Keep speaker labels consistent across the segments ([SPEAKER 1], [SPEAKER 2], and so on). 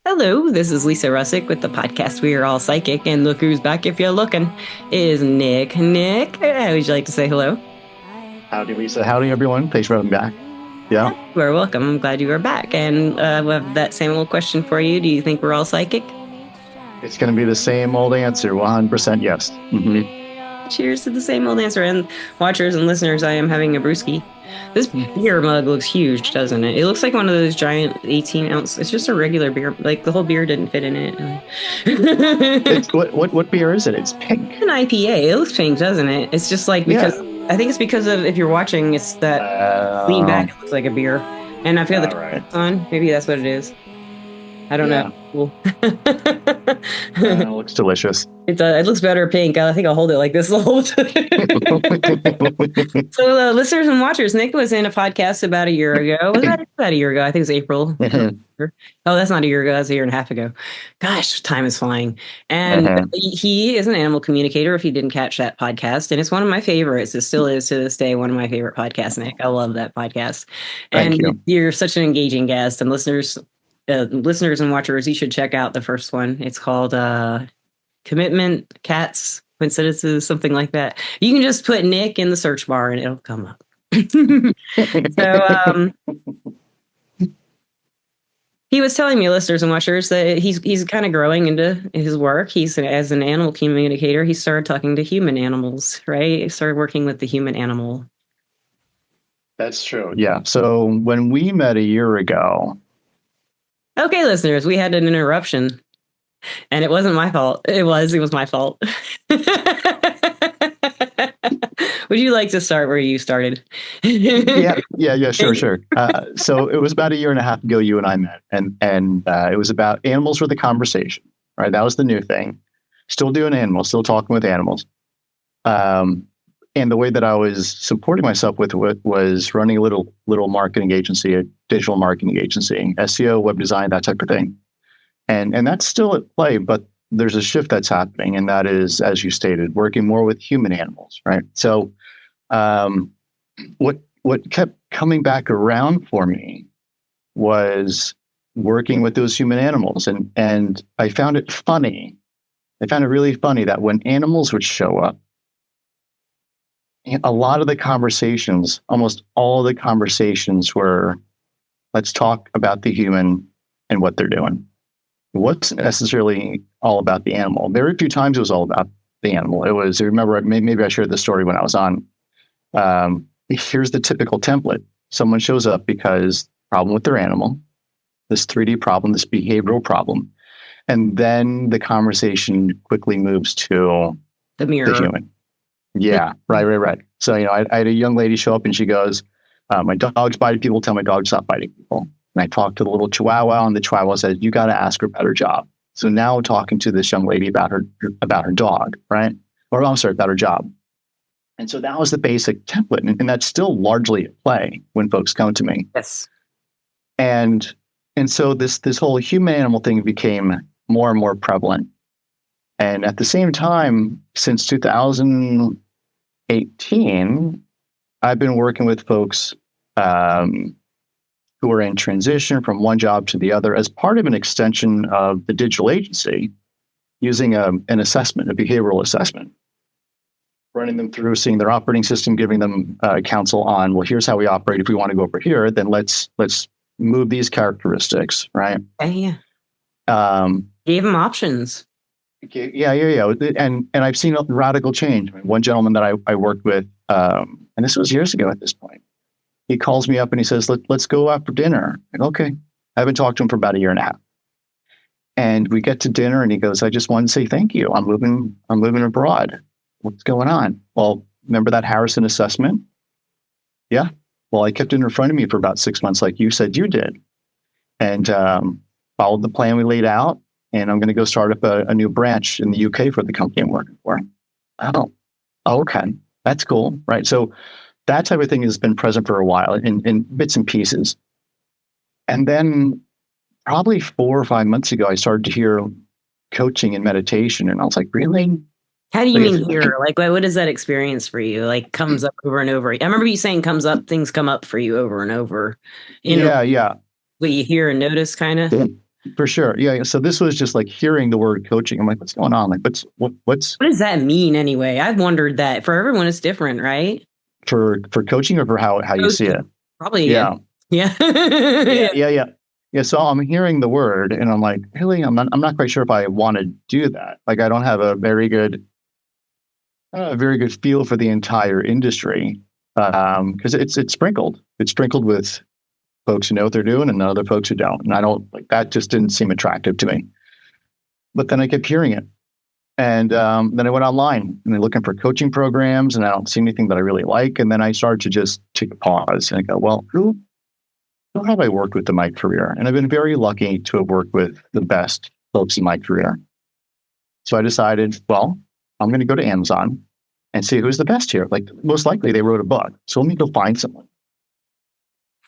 [SPEAKER 1] Hello, this is Lisa Russick with the podcast We Are All Psychic, and look who's back if you're looking, is Nick. Nick, how would you like to say hello?
[SPEAKER 2] Howdy, Lisa. Howdy, everyone. Thanks for having me back. Yeah.
[SPEAKER 1] You are welcome. I'm glad you are back. And we have that same old question for you. Do you think we're all psychic?
[SPEAKER 2] It's going to be the same old answer, 100% yes. Mm-hmm.
[SPEAKER 1] Cheers to the same old answer. And watchers and listeners, I am having a brewski. This beer mug looks huge, doesn't it? It looks like one of those giant 18-ounce. It's just a regular beer. Like the whole beer didn't fit in it.
[SPEAKER 2] What beer is it? It's pink.
[SPEAKER 1] It's an IPA. It looks pink, doesn't it? It's just like because I think it's because of if you're watching, it's that lean back. It looks like a beer, and I feel the top's on. Maybe that's what it is. I don't know. Cool.
[SPEAKER 2] It looks delicious.
[SPEAKER 1] It looks better pink. I think I'll hold it like this the whole time. So, listeners and watchers, Nick was in a podcast about a year ago. Was that about a year ago? I think it was April. Oh, that's not a year ago. That's a year and a half ago. Gosh, time is flying. And he is an animal communicator, if you didn't catch that podcast. And it's one of my favorites. It still is to this day one of my favorite podcasts, Nick. I love that podcast.
[SPEAKER 2] Thank you.
[SPEAKER 1] You're such an engaging guest. And listeners and watchers, you should check out the first one. It's called Commitment, Cats, Coincidences, something like that. You can just put Nick in the search bar and it'll come up. So he was telling me, listeners and watchers, that he's kind of growing into his work. He's as an animal communicator. He started talking to human animals, right? He started working with the human animal.
[SPEAKER 2] That's true. Yeah. So when we met a year ago.
[SPEAKER 1] Okay, listeners, we had an interruption. And it wasn't my fault. It was my fault. Would you like to start where you started?
[SPEAKER 2] Yeah, sure. So it was about a year and a half ago you and I met, and it was about animals were the conversation, right? That was the new thing. Still doing animals, still talking with animals. And the way that I was supporting myself with was running a little marketing agency, a digital marketing agency, SEO, web design, that type of thing. And that's still at play, but there's a shift that's happening, and that is, as you stated, working more with human animals, right? So what kept coming back around for me was working with those human animals. And I found it funny. I found it really funny that when animals would show up, a lot of the conversations, almost all of the conversations were, let's talk about the human and what they're doing. It wasn't necessarily all about the animal. Very few times it was all about the animal. It was, remember, maybe I shared this story when I was on. Here's the typical template. Someone shows up because problem with their animal, this 3D problem, this behavioral problem. And then the conversation quickly moves to
[SPEAKER 1] the mirror.
[SPEAKER 2] The human. Yeah, right. So, I had a young lady show up and she goes, my dog's biting people, tell my dog to stop biting people. And I talked to the little Chihuahua, and the Chihuahua said, "You got to ask her about her job." So now I'm talking to this young lady about her dog, right? Or I'm sorry, about her job. And so that was the basic template, and that's still largely at play when folks come to me.
[SPEAKER 1] Yes.
[SPEAKER 2] And so this whole human animal thing became more and more prevalent. And at the same time, since 2018, I've been working with folks who are in transition from one job to the other as part of an extension of the digital agency, using an assessment, a behavioral assessment, running them through, seeing their operating system, giving them counsel on, well, here's how we operate. If we want to go over here, then let's move these characteristics, right?
[SPEAKER 1] Yeah. Gave them options.
[SPEAKER 2] Yeah. And I've seen a radical change. I mean, one gentleman that I worked with, and this was years ago at this point, he calls me up and he says, let's go out for dinner. I'm like, okay. I haven't talked to him for about a year and a half. And we get to dinner and he goes, I just wanted to say thank you. I'm moving abroad. What's going on? Well, remember that Harrison assessment? Yeah. Well, I kept it in front of me for about 6 months, like you said you did. And followed the plan we laid out. And I'm going to go start up a new branch in the UK for the company I'm working for. Oh, okay. That's cool. Right. So that type of thing has been present for a while in bits and pieces. And then probably 4 or 5 months ago, I started to hear coaching and meditation. And I was like, really?
[SPEAKER 1] How do you mean here? Like, what is that experience for you? Like, comes up over and over. I remember you saying things come up for you over and over.
[SPEAKER 2] Yeah.
[SPEAKER 1] What you hear and notice, kind of?
[SPEAKER 2] For sure. Yeah. So this was just like hearing the word coaching. I'm like, what's going on? Like, what's
[SPEAKER 1] What does that mean anyway? I've wondered that. For everyone, it's different, right?
[SPEAKER 2] for coaching or for how you see it?
[SPEAKER 1] Probably.
[SPEAKER 2] Yeah.
[SPEAKER 1] Yeah.
[SPEAKER 2] Yeah. So I'm hearing the word and I'm like, really, I'm not quite sure if I want to do that. Like, I don't have a very good feel for the entire industry. Because it's sprinkled. It's sprinkled with folks who know what they're doing and other folks who don't. And I don't like that. Just didn't seem attractive to me. But then I kept hearing it, and then I went online and I'm looking for coaching programs, and I don't see anything that I really like. And then I started to just take a pause and I go, well, who have I worked with in my career? And I've been very lucky to have worked with the best folks in my career. So I decided, well, I'm going to go to Amazon and see who's the best here. Like, most likely they wrote a book. So let me go find someone.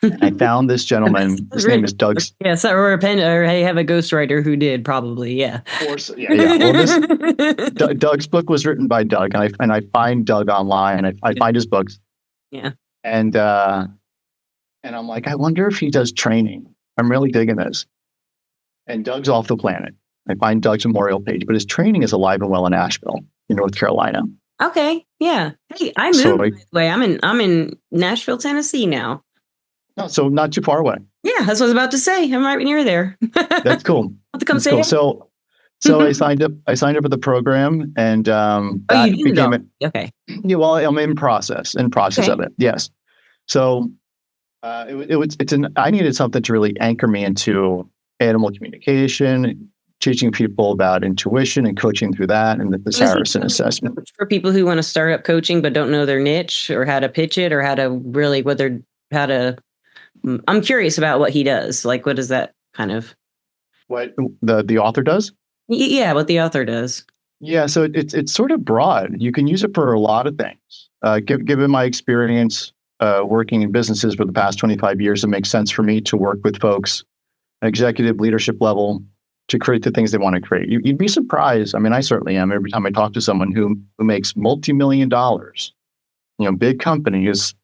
[SPEAKER 2] And I found this gentleman. His name is Doug.
[SPEAKER 1] Yes, or I have a ghostwriter who did, probably. Yeah.
[SPEAKER 2] Of course. Yeah. Well, Doug's book was written by Doug, and I find Doug online. I find his books.
[SPEAKER 1] Yeah.
[SPEAKER 2] And I'm like, I wonder if he does training. I'm really digging this. And Doug's off the planet. I find Doug's memorial page, but his training is alive and well in Asheville, in North Carolina.
[SPEAKER 1] Okay. Yeah. Hey, I moved by the way. I'm in Nashville, Tennessee now.
[SPEAKER 2] No, so not too far away.
[SPEAKER 1] Yeah, that's what I was about to say. I'm right near there.
[SPEAKER 2] That's cool.
[SPEAKER 1] I'll have to come say it.
[SPEAKER 2] So I signed up for the program, and
[SPEAKER 1] you became it. Okay.
[SPEAKER 2] Yeah, well, I'm in process of it. Yes. So I needed something to really anchor me into animal communication, teaching people about intuition and coaching through that, and this Harrison assessment.
[SPEAKER 1] For people who want to start up coaching but don't know their niche or how to pitch it or how to I'm curious about what he does. Like, what is that kind of?
[SPEAKER 2] What the author does?
[SPEAKER 1] Yeah, what the author does.
[SPEAKER 2] Yeah, so it's sort of broad. You can use it for a lot of things. Given my experience working in businesses for the past 25 years, it makes sense for me to work with folks at executive leadership level to create the things they want to create. You'd be surprised. I mean, I certainly am every time I talk to someone who makes multi-million dollars, big companies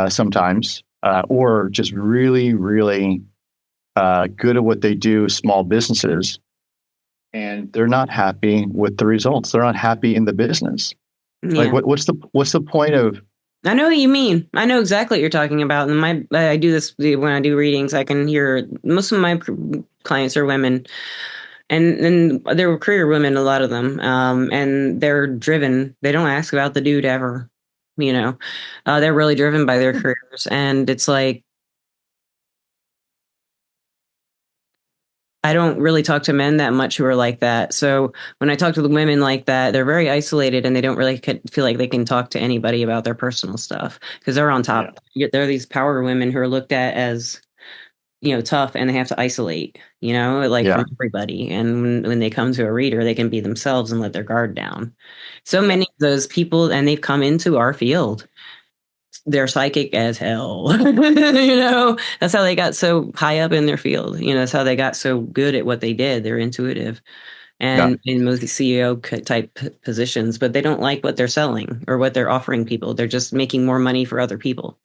[SPEAKER 2] sometimes. Or just really, really good at what they do, small businesses, and they're not happy with the results. They're not happy in the business. Yeah. Like, what's the point of?
[SPEAKER 1] I know what you mean. I know exactly what you're talking about. And I do this when I do readings. I can hear most of my clients are women, and they're career women, a lot of them, and they're driven. They don't ask about the dude ever. They're really driven by their careers, and it's like, I don't really talk to men that much who are like that. So when I talk to the women like that, they're very isolated and they don't really feel like they can talk to anybody about their personal stuff because they're on top. Yeah. They're these power women who are looked at as, tough, and they have to isolate, from everybody. And when they come to a reader, they can be themselves and let their guard down. So many of those people, and they've come into our field, they're psychic as hell. That's how they got so high up in their field. That's how they got so good at what they did. They're intuitive and in most CEO type positions, but they don't like what they're selling or what they're offering people. They're just making more money for other people.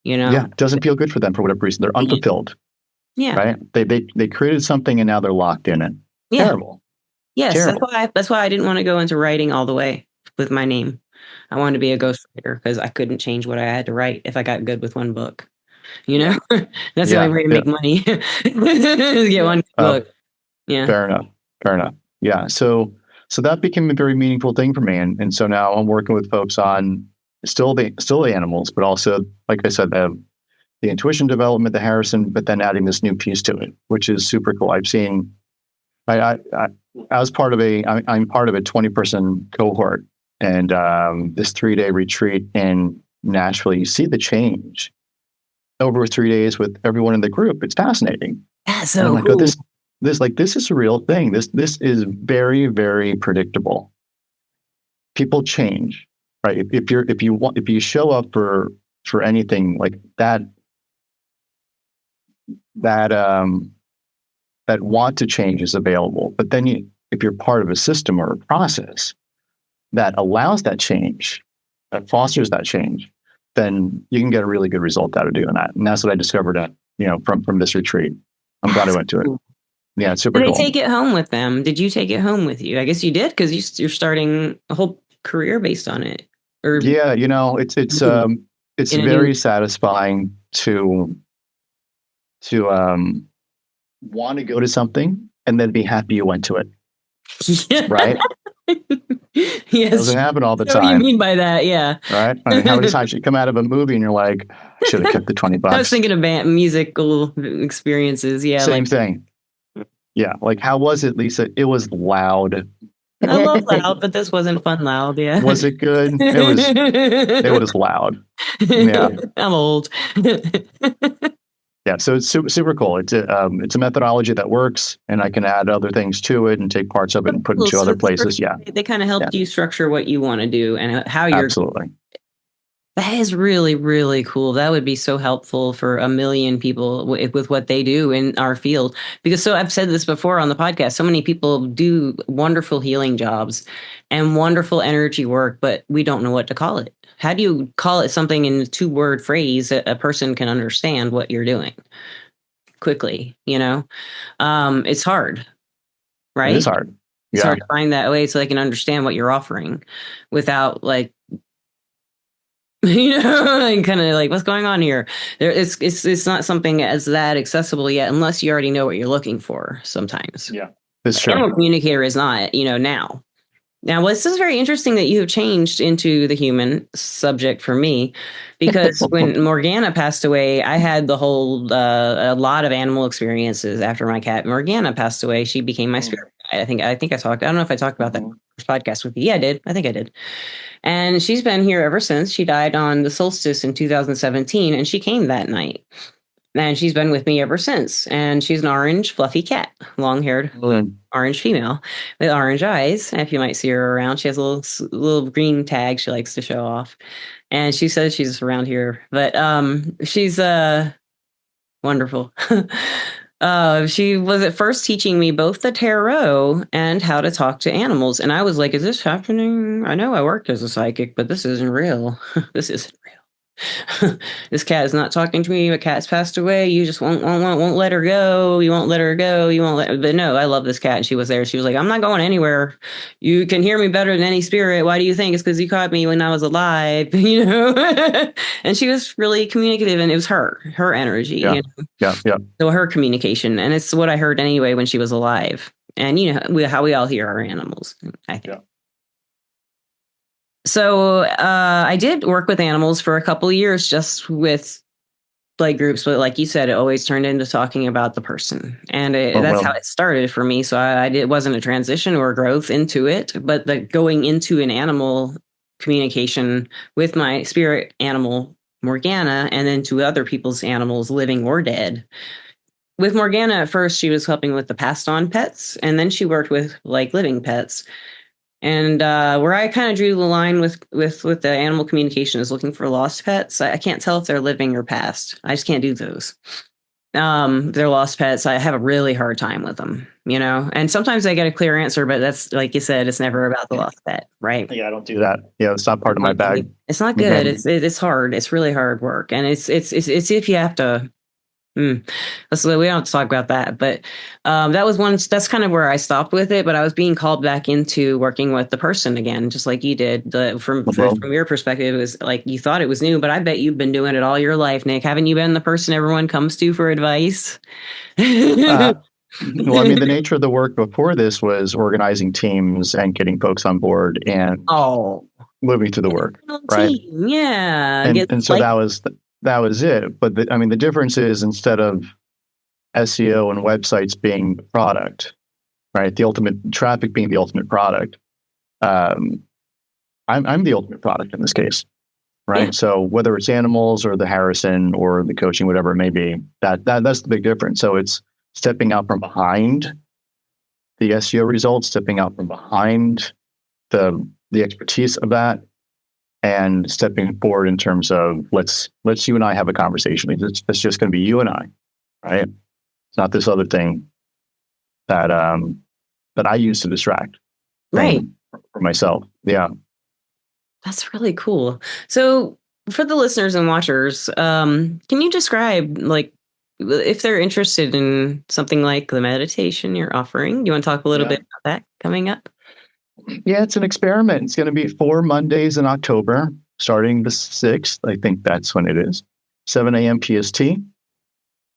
[SPEAKER 2] Yeah, it doesn't feel good for them for whatever reason. They're unfulfilled.
[SPEAKER 1] Yeah.
[SPEAKER 2] Right. They created something and now they're locked in it. Yeah. Terrible.
[SPEAKER 1] Yes.
[SPEAKER 2] Terrible.
[SPEAKER 1] That's why I didn't want to go into writing all the way with my name. I wanted to be a ghostwriter because I couldn't change what I had to write if I got good with one book. That's the only way to make money. Get one book. Yeah.
[SPEAKER 2] Fair enough. Yeah. So that became a very meaningful thing for me. And so now I'm working with folks on still the animals, but also, like I said, the intuition development, the Harrison, but then adding this new piece to it, which is super cool. I've seen, I'm part of a 20-person cohort, and this 3-day retreat in Nashville, you see the change over 3 days with everyone in the group. It's fascinating.
[SPEAKER 1] That's so cool.
[SPEAKER 2] This is a real thing. This is very, very predictable. People change. Right. If you show up for anything like that want to change is available. But then if you're part of a system or a process that allows that change, that fosters that change, then you can get a really good result out of doing that. And that's what I discovered from this retreat. I'm glad I went to it. Yeah, it's super
[SPEAKER 1] Did they
[SPEAKER 2] cool.
[SPEAKER 1] take it home with them? Did you take it home with you? I guess you did, because you're starting a whole career based on it. Or
[SPEAKER 2] Yeah, it's very satisfying to want to go to something and then be happy you went to it.
[SPEAKER 1] Yeah.
[SPEAKER 2] Right?
[SPEAKER 1] Yes.
[SPEAKER 2] Doesn't happen all the
[SPEAKER 1] time. What do you mean by that? Yeah.
[SPEAKER 2] Right? I mean, how many times you come out of a movie and you're like, I should have kept the $20.
[SPEAKER 1] I was thinking of musical experiences. Yeah.
[SPEAKER 2] Same thing. Yeah. Like, how was it, Lisa? It was loud.
[SPEAKER 1] I love loud, but this wasn't fun loud. Yeah.
[SPEAKER 2] Was it good? It was loud. Yeah.
[SPEAKER 1] I'm old.
[SPEAKER 2] Yeah, so it's super cool. It's a methodology that works, and I can add other things to it and take parts of it and put into other places. Yeah,
[SPEAKER 1] they kind of helped you structure what you want to do and how you're.
[SPEAKER 2] Absolutely.
[SPEAKER 1] That is really, really cool. That would be so helpful for a million people with what they do in our field. Because I've said this before on the podcast, so many people do wonderful healing jobs and wonderful energy work, but we don't know what to call it. How do you call it something in a 2-word phrase that a person can understand what you're doing quickly? It's hard, right?
[SPEAKER 2] It is hard.
[SPEAKER 1] It's hard to find that way so they can understand what you're offering without kind of like, what's going on here? It's not something as that accessible yet, unless you already know what you're looking for sometimes.
[SPEAKER 2] Yeah, that's true.
[SPEAKER 1] Animal communicator is not, now. Now, this is very interesting that you have changed into the human subject for me, because when Morgana passed away, I had a lot of animal experiences after my cat Morgana passed away. She became my spirit. I think I don't know if I talked about that first podcast with you. Yeah, I did. I think I did. And she's been here ever since. She died on the solstice in 2017, and she came that night. And she's been with me ever since. And she's an orange, fluffy cat, long-haired, orange female with orange eyes. If you might see her around, she has a little green tag she likes to show off. And she says she's around here, but she's wonderful. She was at first teaching me both the tarot and how to talk to animals. And I was like, is this happening? I know I worked as a psychic, but this isn't real. This isn't real. This cat is not talking to me. My cat's passed away. You just won't let her go. You won't let her go. You won't let. But no, I love this cat. And she was there. She was like, I'm not going anywhere. You can hear me better than any spirit. Why do you think? It's because you caught me when I was alive. And she was really communicative, and it was her energy.
[SPEAKER 2] Yeah.
[SPEAKER 1] So her communication, and it's what I heard anyway when she was alive. And how we all hear our animals, I think. Yeah. So I did work with animals for a couple of years, just with groups, but like you said, it always turned into talking about the person, and that's how it started for me. So it wasn't a transition or growth into it, but the going into an animal communication with my spirit animal Morgana, and then to other people's animals, living or dead. With Morgana, at first she was helping with the passed on pets, and then she worked with living pets. And where I kind of drew the line with the animal communication is looking for lost pets. I can't tell if they're living or past. I just can't do those. They're lost pets. I have a really hard time with them, and sometimes I get a clear answer, but that's, like you said, it's never about the lost pet, right?
[SPEAKER 2] Yeah, I don't do that. Yeah, it's not part of my bag.
[SPEAKER 1] It's not good. It's hard. It's really hard work. And it's if you have to, we don't have to talk about that, but that's kind of where I stopped with it. But I was being called back into working with the person again, just like you did. From your perspective, it was like you thought it was new, but I bet you've been doing it all your life, Nick. Haven't you been the person everyone comes to for advice?
[SPEAKER 2] Well, I mean, the nature of the work before this was organizing teams and getting folks on board and moving through the work, right?
[SPEAKER 1] Yeah,
[SPEAKER 2] and so that was it. But the difference is, instead of SEO and websites being the product, right? The ultimate traffic being the ultimate product. I'm the ultimate product in this case, right? Yeah. So whether it's animals or the Harrison or the coaching, whatever it may be, that's the big difference. So it's stepping out from behind the SEO results, stepping out from behind the expertise of that, and stepping forward in terms of let's you and I have a conversation. It's just going to be you and I, right? It's not this other thing that I use to distract,
[SPEAKER 1] right,
[SPEAKER 2] for myself. Yeah,
[SPEAKER 1] that's really cool. So for the listeners and watchers, can you describe if they're interested in something like the meditation you're offering, you want to talk a little bit about that coming up?
[SPEAKER 2] Yeah, it's an experiment. It's going to be 4 Mondays in October, starting the 6th. I think that's when it is. 7 a.m. PST.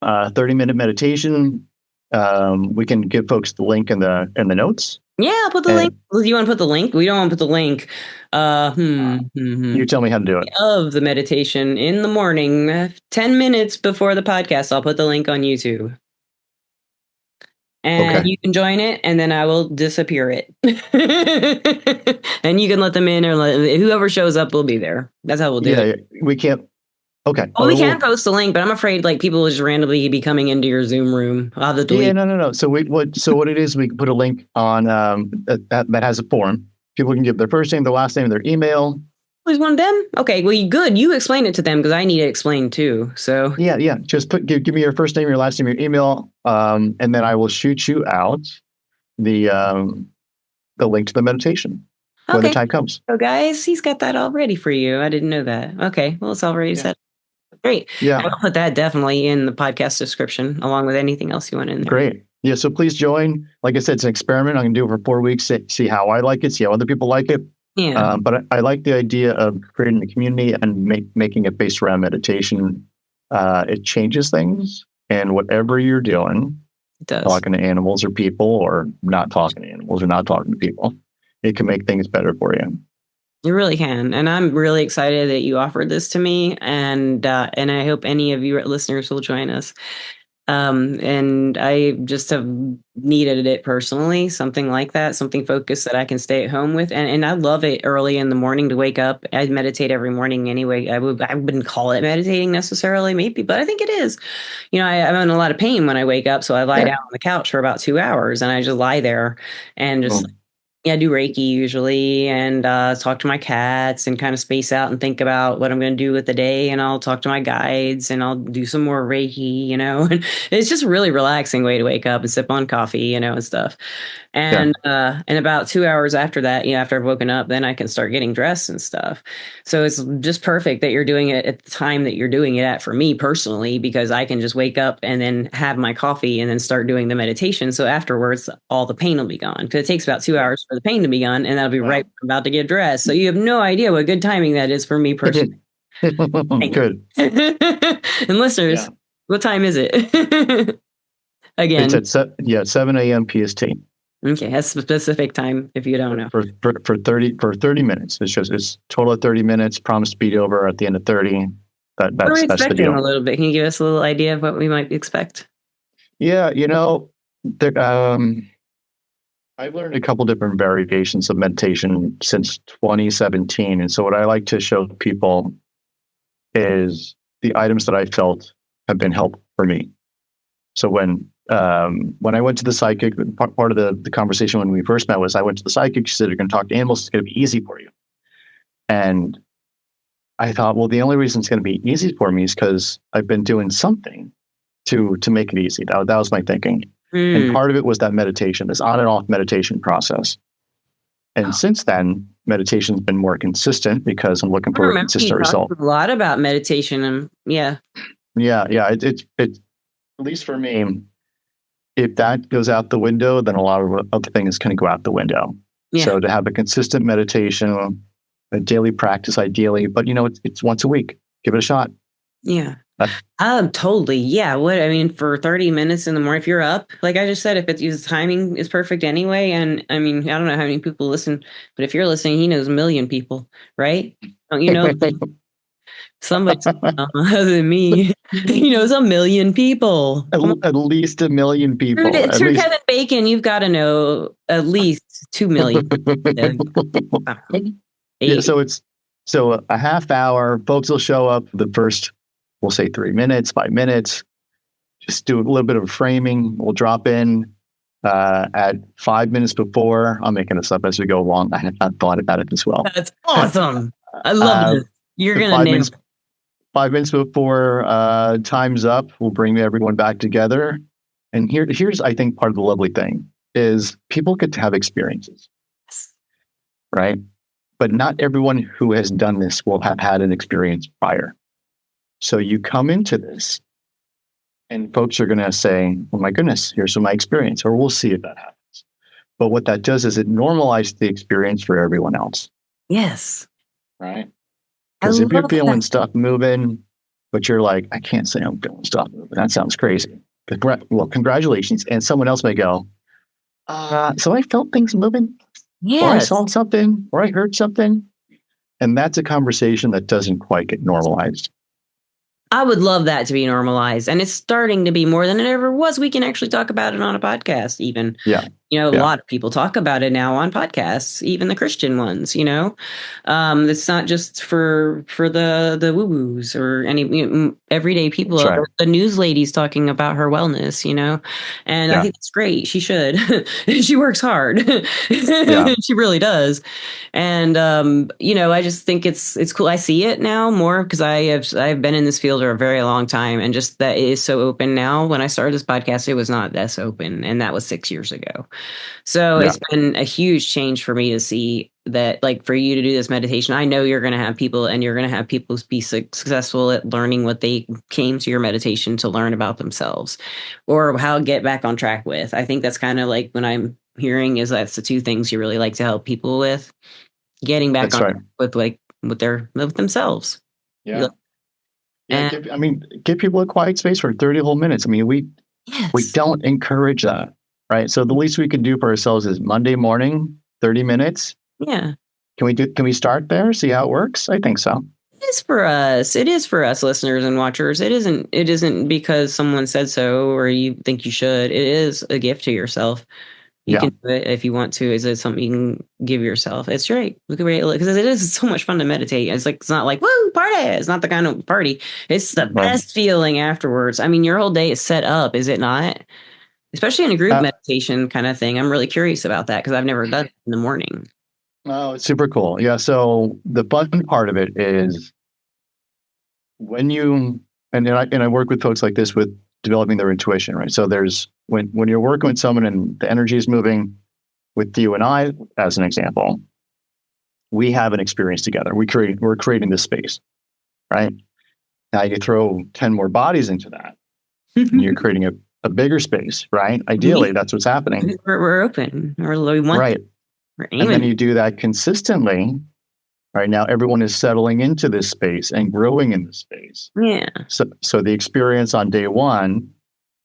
[SPEAKER 2] 30-minute meditation. We can give folks the link in the notes.
[SPEAKER 1] Yeah, I'll put the link. Do you want to put the link? We don't want to put the link.
[SPEAKER 2] You tell me how to do it.
[SPEAKER 1] Of the meditation in the morning, 10 minutes before the podcast. I'll put the link on YouTube. And you can join it, and then I will disappear it. And you can let them in, or whoever shows up will be there. That's how we'll do it.
[SPEAKER 2] Yeah, we can't. Okay.
[SPEAKER 1] Well, we can post the link, but I'm afraid like people will just randomly be coming into your Zoom room. I'll have to delete.
[SPEAKER 2] Yeah, no. So what it is, we can put a link on that has a form. People can give their first name, their last name, their email.
[SPEAKER 1] Who's one of them? Okay, well, good. You explain it to them because I need it explained too. So
[SPEAKER 2] yeah. Just give me your first name, your last name, your email, and then I will shoot you out the link to the meditation when the time comes.
[SPEAKER 1] So guys, he's got that all ready for you. I didn't know that. Okay, well, it's already set. Great. Yeah, I'll put that definitely in the podcast description along with anything else you want in there.
[SPEAKER 2] Great. Yeah, so please join. Like I said, it's an experiment. I'm going to do it for 4 weeks, see how I like it, see how other people like it.
[SPEAKER 1] Yeah.
[SPEAKER 2] But I like the idea of creating a community and making it based around meditation. It changes things. And whatever you're doing, talking to animals or people, or not talking to animals or not talking to people, it can make things better for you.
[SPEAKER 1] You really can. And I'm really excited that you offered this to me. And I hope any of you listeners will join us. And I just have needed it personally, something like that, something focused that I can stay at home with. And I love it early in the morning to wake up. I meditate every morning anyway. I wouldn't call it meditating necessarily, maybe, but I think it is. I'm in a lot of pain when I wake up. So I lie down on the couch for about 2 hours and I just lie there and just I do Reiki usually and talk to my cats and kind of space out and think about what I'm going to do with the day. And I'll talk to my guides and I'll do some more Reiki, and it's just a really relaxing way to wake up and sip on coffee, and stuff. And about 2 hours after that, after I've woken up, then I can start getting dressed and stuff. So it's just perfect that you're doing it at the time that you're doing it at for me personally, because I can just wake up and then have my coffee and then start doing the meditation. So afterwards, all the pain will be gone, because it takes about 2 hours for the pain to be gone, and that'll be right when I'm about to get dressed. So you have no idea what good timing that is for me personally.
[SPEAKER 2] Good.
[SPEAKER 1] And listeners, what time is it? Again,
[SPEAKER 2] it's at 7 a.m. PST.
[SPEAKER 1] Okay, that's a specific time if you don't know.
[SPEAKER 2] For 30 minutes. It's total of 30 minutes. Promise to be over at the end of 30.
[SPEAKER 1] What are we expecting a little bit? Can you give us a little idea of what we might expect?
[SPEAKER 2] Yeah, I've learned a couple different variations of meditation since 2017. And so what I like to show people is the items that I felt have been helpful for me. So when I went to the psychic, part of the conversation when we first met was I went to the psychic. She said, you're going to talk to animals. It's going to be easy for you. And I thought, well, the only reason it's going to be easy for me is because I've been doing something to make it easy. That was my thinking. And part of it was that meditation, this on and off meditation process. And since then, meditation's been more consistent because I'm looking for a consistent result.
[SPEAKER 1] A lot about meditation, and
[SPEAKER 2] yeah. It at least for me, if that goes out the window, then a lot of other things can go out the window. Yeah. So to have a consistent meditation, a daily practice, ideally, but it's once a week. Give it a shot.
[SPEAKER 1] Yeah. Totally. Yeah. For 30 minutes in the morning, if you're up, like I just said, if it's timing is perfect anyway. And I don't know how many people listen, but if you're listening, he knows a million people, right? Don't you know? Somebody other than me, he knows a million people.
[SPEAKER 2] At least a million people.
[SPEAKER 1] Through Kevin Bacon, you've got to know at least 2 million.
[SPEAKER 2] Yeah, so a half hour, folks will show up the first, we'll say 3 minutes, 5 minutes, just do a little bit of framing. We'll drop in at 5 minutes before. I'm making this up as we go along. I have not thought about it as well.
[SPEAKER 1] That's awesome. I love it. You're going to nail it.
[SPEAKER 2] 5 minutes before time's up, we'll bring everyone back together. And here's, I think, part of the lovely thing is people get to have experiences, right? But not everyone who has done this will have had an experience prior. So you come into this And folks are going to say, oh my goodness, here's my experience, or we'll see if that happens. But what that does is it normalizes the experience for everyone else.
[SPEAKER 1] Yes.
[SPEAKER 2] Right.
[SPEAKER 1] I
[SPEAKER 2] Because if you're
[SPEAKER 1] love
[SPEAKER 2] feeling
[SPEAKER 1] that.
[SPEAKER 2] stuff moving, but you're like, I can't say I'm feeling stuff moving. That sounds crazy. Well, congratulations. And someone else may go, so I felt things moving, or I
[SPEAKER 1] Yes.
[SPEAKER 2] saw something, or I heard something. And that's a conversation that doesn't quite get normalized.
[SPEAKER 1] I would love that to be normalized. And it's starting to be more than it ever was. We can actually talk about it on a podcast, even.
[SPEAKER 2] Yeah.
[SPEAKER 1] A lot of people talk about it now on podcasts, even the Christian ones, it's not just for the woo-woos or any everyday people.
[SPEAKER 2] That's right.
[SPEAKER 1] The news lady's talking about her wellness, and I think it's great. She should. She works hard.
[SPEAKER 2] Yeah.
[SPEAKER 1] She really does. And I just think it's cool. I see it now more because I've been in this field for a very long time, and just that it is so open now. When I started this podcast, it was not this open, and that was 6 years ago. So it's been a huge change for me to see that, like, for you to do this meditation, I know you're going to have people, and you're going to have people be successful at learning what they came to your meditation to learn about themselves, or how to get back on track with. I think that's kind of like when I'm hearing is that's the two things you really like to help people with, getting back
[SPEAKER 2] That's
[SPEAKER 1] on
[SPEAKER 2] right.
[SPEAKER 1] track with themselves.
[SPEAKER 2] Yeah.
[SPEAKER 1] And
[SPEAKER 2] Give people a quiet space for 30 whole minutes. I mean, we don't encourage that, right? So the least we can do for ourselves is Monday morning, 30 minutes.
[SPEAKER 1] Yeah.
[SPEAKER 2] Can we start there? See how it works? I think so.
[SPEAKER 1] It is for us listeners and watchers. It isn't because someone said so or you think you should. It is a gift to yourself. You can do it if you want to. Is it something you can give yourself? It's great. Look at it, because it is so much fun to meditate. It's not like, woo, party. It's not the kind of party. It's the best feeling afterwards. I mean, your whole day is set up, is it not? Especially in a group meditation kind of thing. I'm really curious about that because I've never done it in the morning.
[SPEAKER 2] Oh, it's super cool. Yeah. So the fun part of it is when you, and I work with folks like this with developing their intuition, right? So there's, when you're working with someone and the energy is moving with you and I, as an example, we have an experience together. We're creating this space, right? Now you throw 10 more bodies into that and you're creating a bigger space, right? Ideally, that's what's happening.
[SPEAKER 1] We're open. We want
[SPEAKER 2] right.
[SPEAKER 1] We're aiming.
[SPEAKER 2] And then you do that consistently. Right now, everyone is settling into this space and growing in this space.
[SPEAKER 1] Yeah.
[SPEAKER 2] So the experience on day one,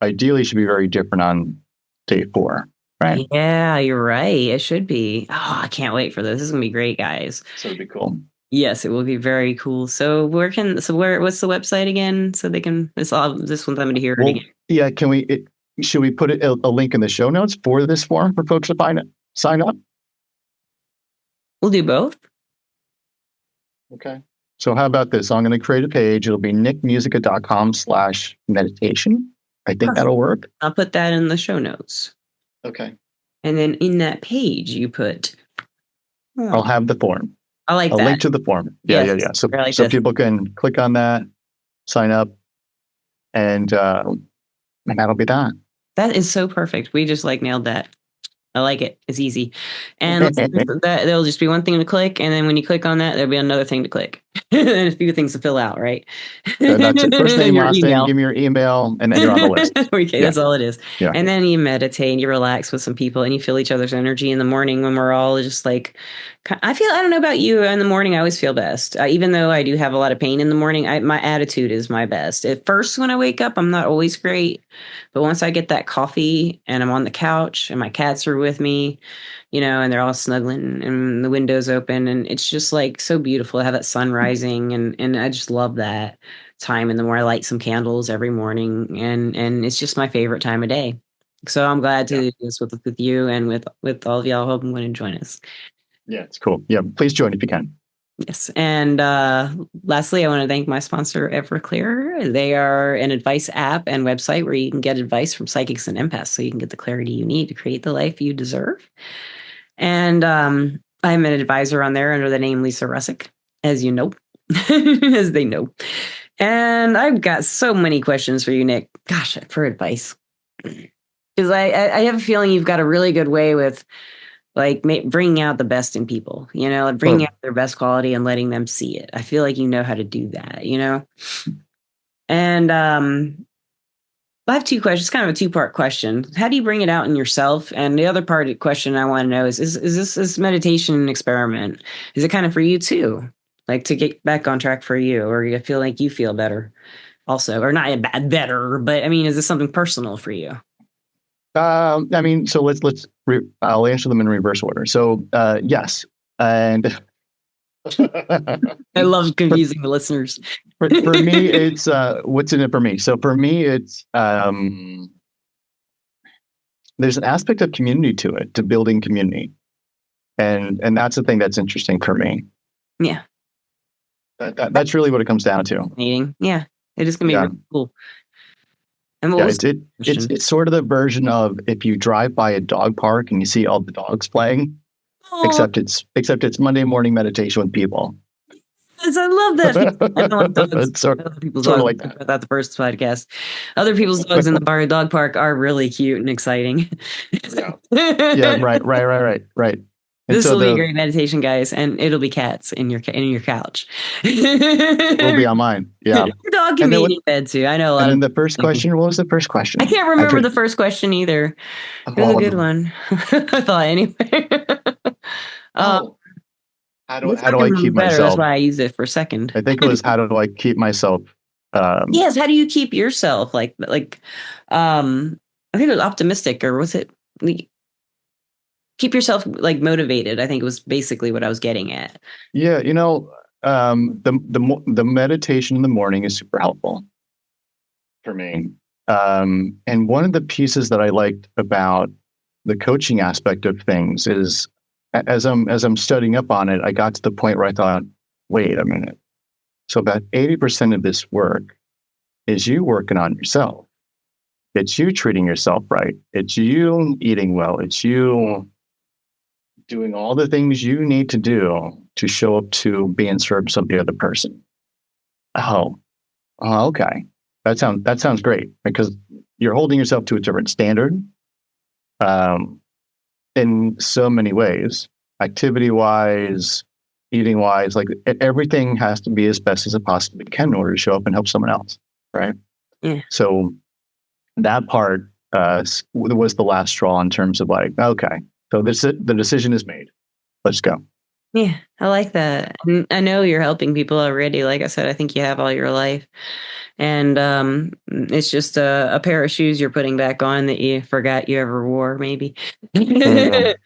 [SPEAKER 2] ideally, should be very different on day 4. Right?
[SPEAKER 1] Yeah, you're right. It should be. Oh, I can't wait for this. This is gonna be great, guys.
[SPEAKER 2] So it'd be cool.
[SPEAKER 1] Yes, it will be very cool. So what's the website again? So they can this one's them to hear it again.
[SPEAKER 2] Yeah, should we put a link in the show notes for this form for folks to sign up?
[SPEAKER 1] We'll do both.
[SPEAKER 2] Okay. So how about this? I'm going to create a page. It'll be nickmusica.com/meditation. I think that'll work.
[SPEAKER 1] I'll put that in the show notes.
[SPEAKER 2] Okay.
[SPEAKER 1] And then in that page, you put.
[SPEAKER 2] I'll have the form.
[SPEAKER 1] I like that.
[SPEAKER 2] A link to the form. Yeah. So people can click on that, sign up, and that'll be that.
[SPEAKER 1] That is so perfect. We just nailed that. I like it. It's easy. And there'll just be one thing to click. And then when you click on that, there'll be another thing to click. And a few things to fill out, right?
[SPEAKER 2] That's it. First name, last name, give me your email, and then you're on the list.
[SPEAKER 1] Okay, that's all it is. Yeah. And then you meditate and you relax with some people and you feel each other's energy in the morning when we're all just I don't know about you, in the morning I always feel best. Even though I do have a lot of pain in the morning, my attitude is my best. At first, when I wake up, I'm not always great. But once I get that coffee and I'm on the couch and my cats are with me, and they're all snuggling and the window's open and it's just so beautiful to have that sun rising. And I just love that time in the morning. I light some candles every morning and it's just my favorite time of day. So I'm glad to do this with you and with all of y'all. I hope I'm going to join us.
[SPEAKER 2] Yeah, it's cool. Yeah, please join if you can.
[SPEAKER 1] Yes. And lastly, I want to thank my sponsor, Everclear. They are an advice app and website where you can get advice from psychics and empaths so you can get the clarity you need to create the life you deserve. And I'm an advisor on there under the name Lisa Russick, as you know, as they know. And I've got so many questions for you, Nick. Gosh, for advice. Because I have a feeling you've got a really good way with bringing out the best in people, bringing out their best quality and letting them see it. I feel like you know how to do that, And I have two questions, kind of a two-part question. How do you bring it out in yourself? And the other part of the question I want to know is this meditation an experiment? Is it kind of for you too? Like to get back on track for you, or you feel like you feel better also, or not better, but I mean, is this something personal for you?
[SPEAKER 2] I mean, so I'll answer them in reverse order. So, yes. And
[SPEAKER 1] I love confusing the listeners.
[SPEAKER 2] for me, it's, what's in it for me? So for me, it's, there's an aspect of community to it, to building community. And that's the thing that's interesting for me.
[SPEAKER 1] Yeah.
[SPEAKER 2] That's really what it comes down to.
[SPEAKER 1] Yeah. It is going to be really cool. And
[SPEAKER 2] it's sort of the version of if you drive by a dog park and you see all the dogs playing, except it's Monday morning meditation with people.
[SPEAKER 1] Yes, I love that. I don't like dogs.
[SPEAKER 2] It's sort
[SPEAKER 1] people's
[SPEAKER 2] of
[SPEAKER 1] dogs.
[SPEAKER 2] like that.
[SPEAKER 1] About the first podcast. Other people's dogs in the dog park are really cute and exciting.
[SPEAKER 2] Yeah, right. And
[SPEAKER 1] this will be a great meditation, guys, and it'll be cats in your couch.
[SPEAKER 2] It will be on mine. Yeah.
[SPEAKER 1] Your dog can be in your bed too. I know a lot.
[SPEAKER 2] And then the first question. What was the first question?
[SPEAKER 1] I can't remember the first question either. It was a good one. I thought anyway.
[SPEAKER 2] How do I keep myself?
[SPEAKER 1] That's why I used it for a second.
[SPEAKER 2] I think it was how do I keep myself?
[SPEAKER 1] Yes. How do you keep yourself like? I think it was optimistic, or was it? Keep yourself like motivated. I think it was basically what I was getting at.
[SPEAKER 2] Yeah, the meditation in the morning is super helpful for me. And one of the pieces that I liked about the coaching aspect of things is, as I'm studying up on it, I got to the point where I thought, wait a minute. So about 80% of this work is you working on yourself. It's you treating yourself right. It's you eating well. It's you doing all the things you need to do to show up to be in service of the other person. Oh, okay. That sounds great, because you're holding yourself to a different standard in so many ways, activity-wise, eating-wise. Like everything has to be as best as it possibly can in order to show up and help someone else, right?
[SPEAKER 1] Yeah.
[SPEAKER 2] So that part was the last straw in terms of like, okay, so the decision is made. Let's go.
[SPEAKER 1] Yeah, I like that. And I know you're helping people already. Like I said, I think you have all your life. And it's just a pair of shoes you're putting back on that you forgot you ever wore, maybe.
[SPEAKER 2] It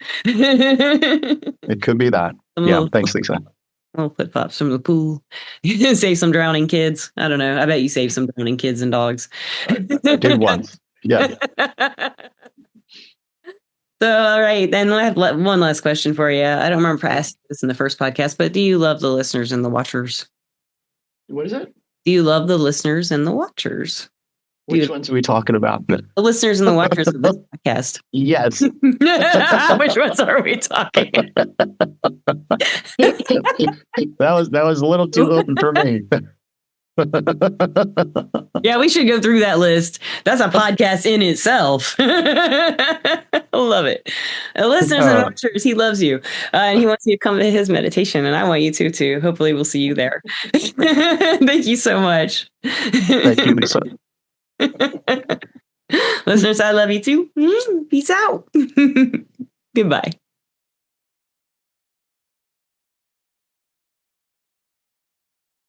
[SPEAKER 2] could be that. Yeah, thanks, Lisa.
[SPEAKER 1] Little flip-flops from the pool. Save some drowning kids. I don't know. I bet you saved some drowning kids and dogs.
[SPEAKER 2] I did once. Yeah.
[SPEAKER 1] So, all right. Then I have one last question for you. I don't remember if I asked this in the first podcast, but do you love the listeners and the watchers?
[SPEAKER 2] What is it?
[SPEAKER 1] Do you love the listeners and the watchers?
[SPEAKER 2] Which ones are we talking about?
[SPEAKER 1] The listeners and the watchers of this podcast.
[SPEAKER 2] Yes.
[SPEAKER 1] Which ones are we talking?
[SPEAKER 2] That was a little too open for me.
[SPEAKER 1] Yeah, we should go through that list. That's a podcast in itself. I love it. Listeners and watchers, he loves you. And he wants you to come to his meditation. And I want you to, too. Hopefully we'll see you there. Thank you so much.
[SPEAKER 2] Thank you, Lisa.
[SPEAKER 1] Listeners, I love you, too. Peace out. Goodbye.